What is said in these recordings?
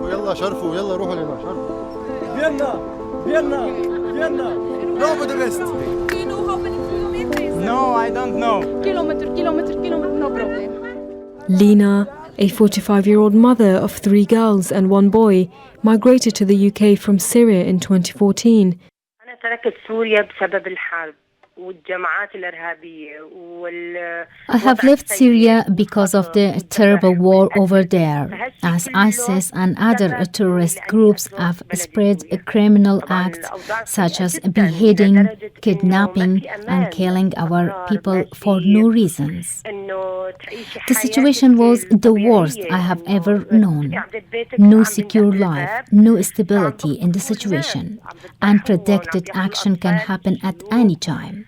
ويلا شرفوا يلا روحوا لنا شرفوا. Vienna, Vienna, Vienna. No, Budapest. Do you know how many kilometers? No, I don't know. Kilometer, no problem. Lina, a 45-year-old mother of 3 girls and 1 boy, migrated to the UK from Syria in 2014. أنا تركت سوريا بسبب الحرب والجماعات الإرهابية I have left Syria because of the terrible war over there, as ISIS and other terrorist groups have spread criminal acts such as beheading, kidnapping and killing our people for no reasons. The situation was the worst I have ever known. No secure life, no stability in the situation. Unpredicted action can happen at any time.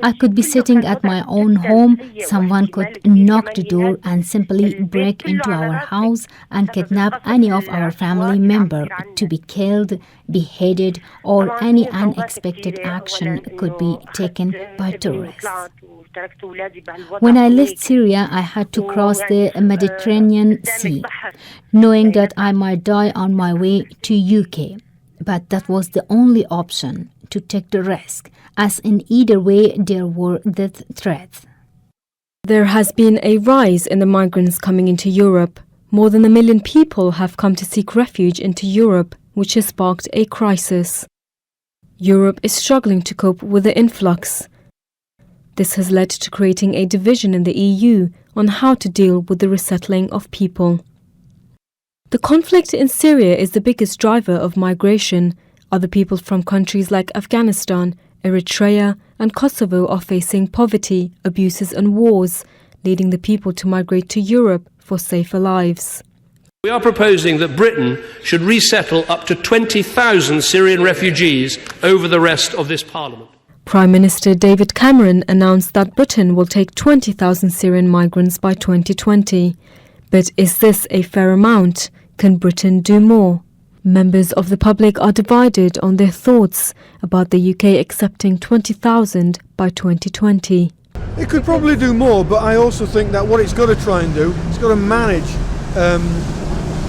I could be sitting at my own home, someone could knock the door and simply break into our house and kidnap any of our family member to be killed, beheaded, or any unexpected action could be taken by terrorists. When I left Syria, I had to cross the Mediterranean Sea, knowing that I might die on my way to UK. But that was the only option, to take the risk, as in either way there were death threats. There has been a rise in the migrants coming into Europe. More than 1 million people have come to seek refuge into Europe, which has sparked a crisis. Europe is struggling to cope with the influx. This has led to creating a division in the EU on how to deal with the resettling of people. The conflict in Syria is the biggest driver of migration. Other people from countries like Afghanistan, Eritrea and Kosovo are facing poverty, abuses and wars, leading the people to migrate to Europe for safer lives. We are proposing that Britain should resettle up to 20,000 Syrian refugees over the rest of this Parliament. Prime Minister David Cameron announced that Britain will take 20,000 Syrian migrants by 2020. But is this a fair amount? Can Britain do more? Members of the public are divided on their thoughts about the UK accepting 20,000 by 2020. It could probably do more, but I also think that what it's got to try and do, it's got to manage.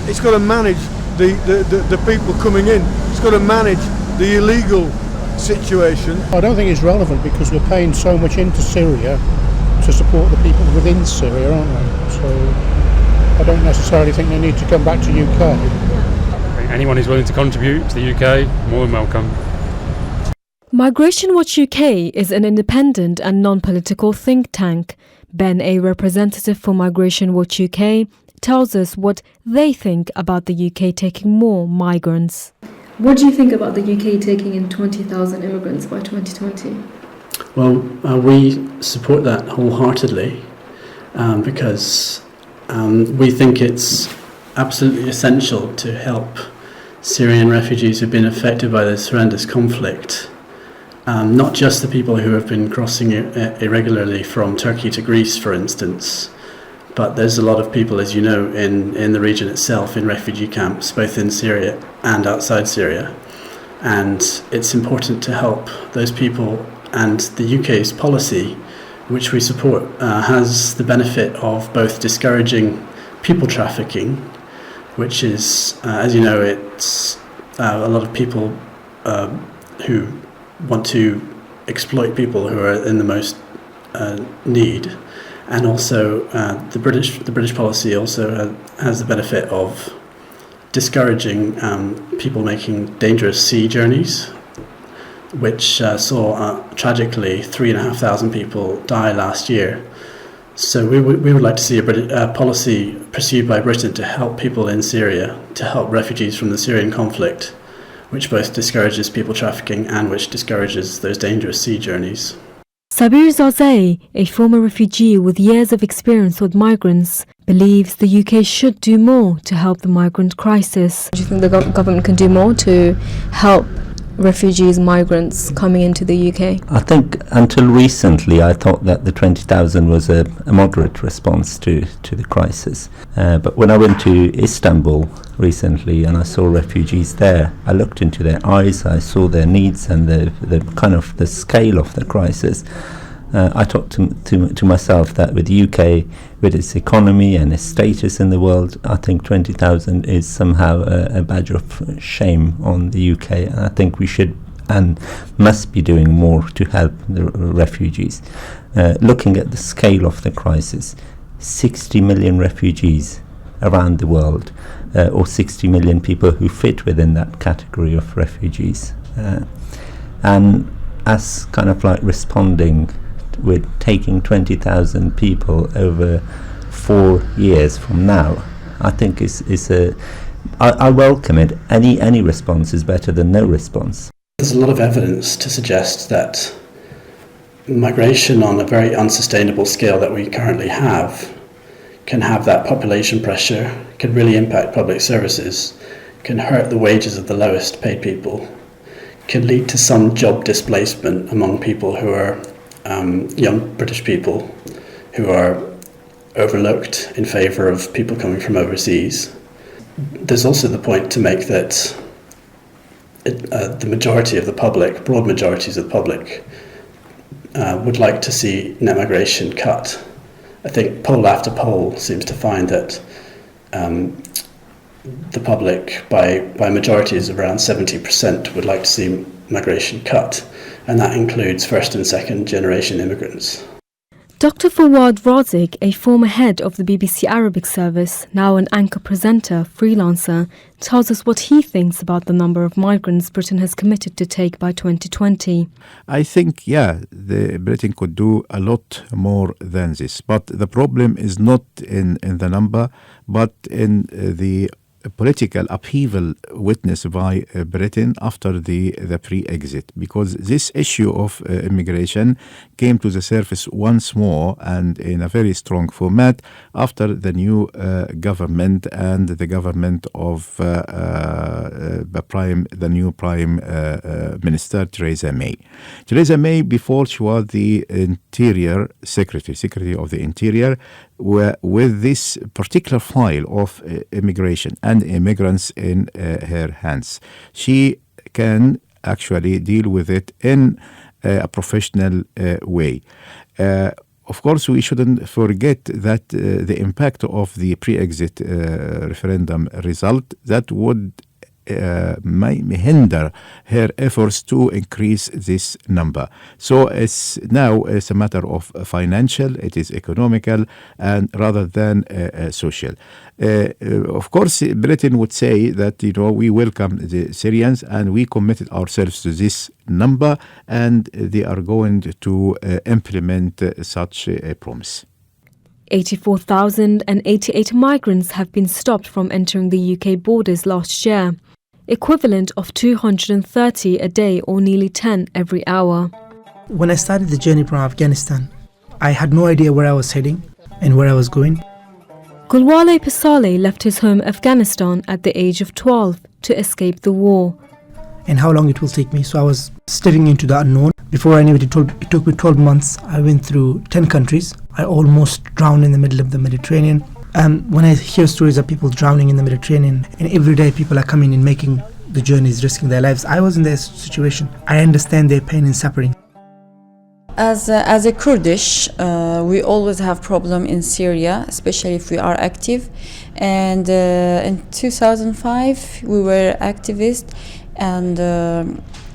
It's got to manage the people coming in. It's got to manage the illegal situation. I don't think it's relevant because we're paying so much into Syria to support the people within Syria, aren't we? So I don't necessarily think they need to come back to UK. Anyone who's willing to contribute to the UK, more than welcome. Migration Watch UK is an independent and non-political think tank. Ben, a representative for Migration Watch UK, tells us what they think about the UK taking more migrants. What do you think about the UK taking in 20,000 immigrants by 2020? Well, we support that wholeheartedly because we think it's absolutely essential to help Syrian refugees who've been affected by this horrendous conflict. Not just the people who have been crossing irregularly from Turkey to Greece, for instance, but there's a lot of people, as you know, in the region itself, in refugee camps, both in Syria and outside Syria. And it's important to help those people, and the UK's policy, which we support, has the benefit of both discouraging people trafficking, which is, as you know, it's a lot of people who want to exploit people who are in the most need, and also the British policy also has the benefit of discouraging people making dangerous sea journeys, which saw tragically 3,500 people die last year. So we would like to see a policy pursued by Britain to help people in Syria, to help refugees from the Syrian conflict, which both discourages people trafficking and which discourages those dangerous sea journeys. Sabir Zazeh, a former refugee with years of experience with migrants, believes the UK should do more to help the migrant crisis. Do you think the government can do more to help refugees, migrants coming into the UK? I think until recently I thought that the 20,000 was a moderate response to the crisis. But when I went to Istanbul recently and I saw refugees there, I looked into their eyes, I saw their needs and the kind of the scale of the crisis. I thought to myself that with the UK, with its economy and its status in the world, I think 20,000 is somehow a badge of shame on the UK, and I think we should and must be doing more to help the refugees. Looking at the scale of the crisis, 60 million refugees around the world, or 60 million people who fit within that category of refugees. And as kind of like responding with taking 20,000 people over 4 years from now, I think I welcome it. Any response is better than no response. There's a lot of evidence to suggest that migration on a very unsustainable scale that we currently have can have that population pressure, can really impact public services, can hurt the wages of the lowest paid people, can lead to some job displacement among people who are young British people who are overlooked in favour of people coming from overseas. There's also the point to make that the majority of the public, broad majorities of the public, would like to see net migration cut. I think poll after poll seems to find that the public, by majorities of around 70%, would like to see migration cut, and that includes first and second generation immigrants. Dr. Fawad Razik, a former head of the BBC Arabic service, now an anchor presenter, freelancer, tells us what he thinks about the number of migrants Britain has committed to take by 2020. I think, Britain could do a lot more than this. But the problem is not in the number, but in the political upheaval witnessed by Britain after the pre-exit, because this issue of immigration came to the surface once more and in a very strong format after the new government and the government of the new Prime Minister Theresa May. Theresa May, before she was the Interior Secretary of the Interior, with this particular file of immigration and immigrants in her hands. She can actually deal with it in a professional way. Of course, we shouldn't forget that the impact of the pre-exit referendum result that would may hinder her efforts to increase this number. So it's a matter of financial, it is economical, and rather than social. Of course, Britain would say that we welcome the Syrians and we committed ourselves to this number, and they are going to implement such a promise. 84,088 migrants have been stopped from entering the UK borders last year, equivalent of 230 a day or nearly 10 every hour. When I started the journey from Afghanistan, I had no idea where I was heading and where I was going. Gulwale Pasale left his home Afghanistan at the age of 12 to escape the war. And how long it will take me, so I was stepping into the unknown. Before I knew it, it took me 12 months. I went through 10 countries. I almost drowned in the middle of the Mediterranean. When I hear stories of people drowning in the Mediterranean, and every day people are coming and making the journeys, risking their lives, I was in their situation. I understand their pain and suffering. As a Kurdish, we always have problem in Syria, especially if we are active. And in 2005, we were activists, and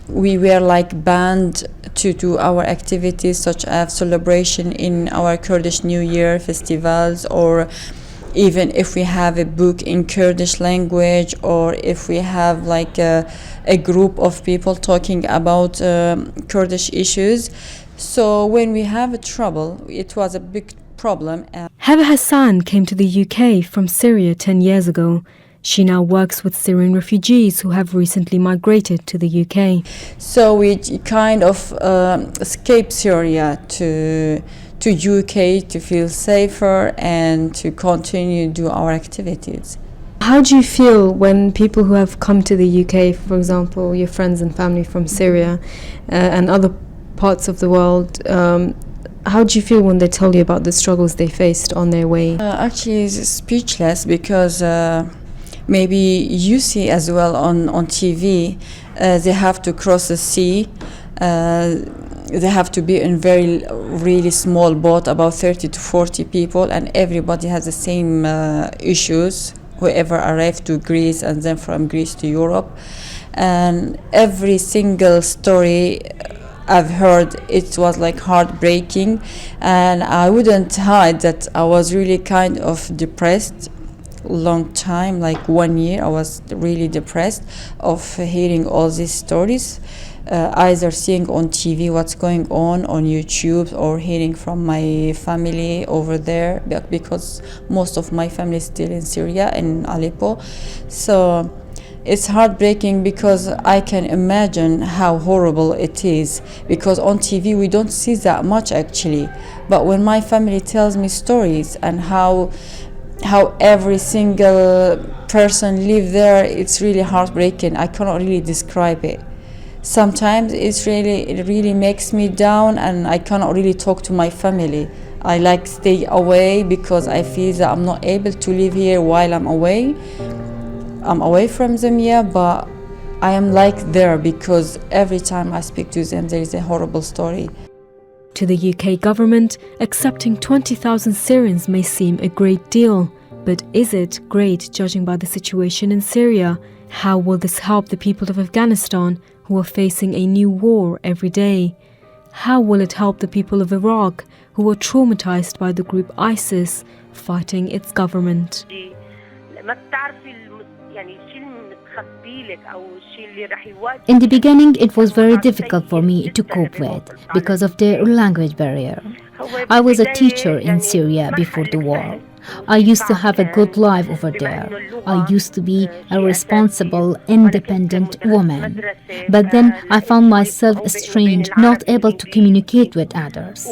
we were banned to do our activities, such as celebration in our Kurdish New Year festivals, or even if we have a book in Kurdish language, or if we have a group of people talking about Kurdish issues. So when we have a trouble, it was a big problem. Heba Hassan came to the UK from Syria 10 years ago. She now works with Syrian refugees who have recently migrated to the UK. So we kind of escaped Syria to UK to feel safer and to continue to do our activities. How do you feel when people who have come to the UK, for example, your friends and family from Syria and other parts of the world, how do you feel when they tell you about the struggles they faced on their way? Actually, it's speechless, because maybe you see as well on TV, they have to cross the sea. they have to be in really small boat, about 30 to 40 people, and everybody has the same issues, whoever arrived to Greece and then from Greece to Europe. And every single story I've heard, it was like heartbreaking, and I wouldn't hide that I was really kind of depressed. Long time, like 1 year, I was really depressed of hearing all these stories, either seeing on TV what's going on YouTube, or hearing from my family over there, because most of my family is still in Syria, in Aleppo. So it's heartbreaking because I can imagine how horrible it is, because on TV we don't see that much actually. But when my family tells me stories and how every single person live there, it's really heartbreaking. I cannot really describe it. Sometimes it really makes me down, and I cannot really talk to my family. I like stay away because I feel that I'm not able to live here while I'm away. I'm away from them, yeah, but I am like there because every time I speak to them, there is a horrible story. To the UK government, accepting 20,000 Syrians may seem a great deal, but is it great judging by the situation in Syria? How will this help the people of Afghanistan, who are facing a new war every day? How will it help the people of Iraq, who are traumatized by the group ISIS, fighting its government? In the beginning, it was very difficult for me to cope with because of the language barrier. I was a teacher in Syria before the war. I used to have a good life over there. I used to be a responsible, independent woman. But then I found myself estranged, not able to communicate with others.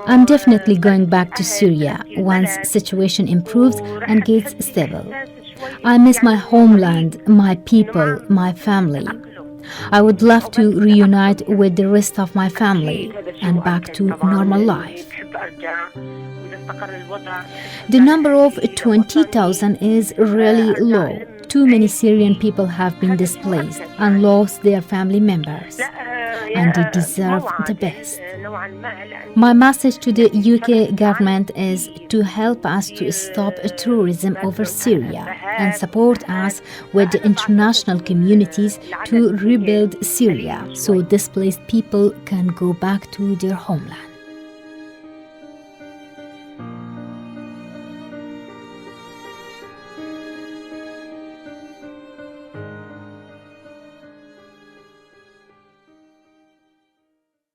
I'm definitely going back to Syria once situation improves and gets stable. I miss my homeland, my people, my family. I would love to reunite with the rest of my family and back to normal life. The number of 20,000 is really low. Too many Syrian people have been displaced and lost their family members, and they deserve the best. My message to the UK government is to help us to stop tourism over Syria and support us with the international communities to rebuild Syria so displaced people can go back to their homeland.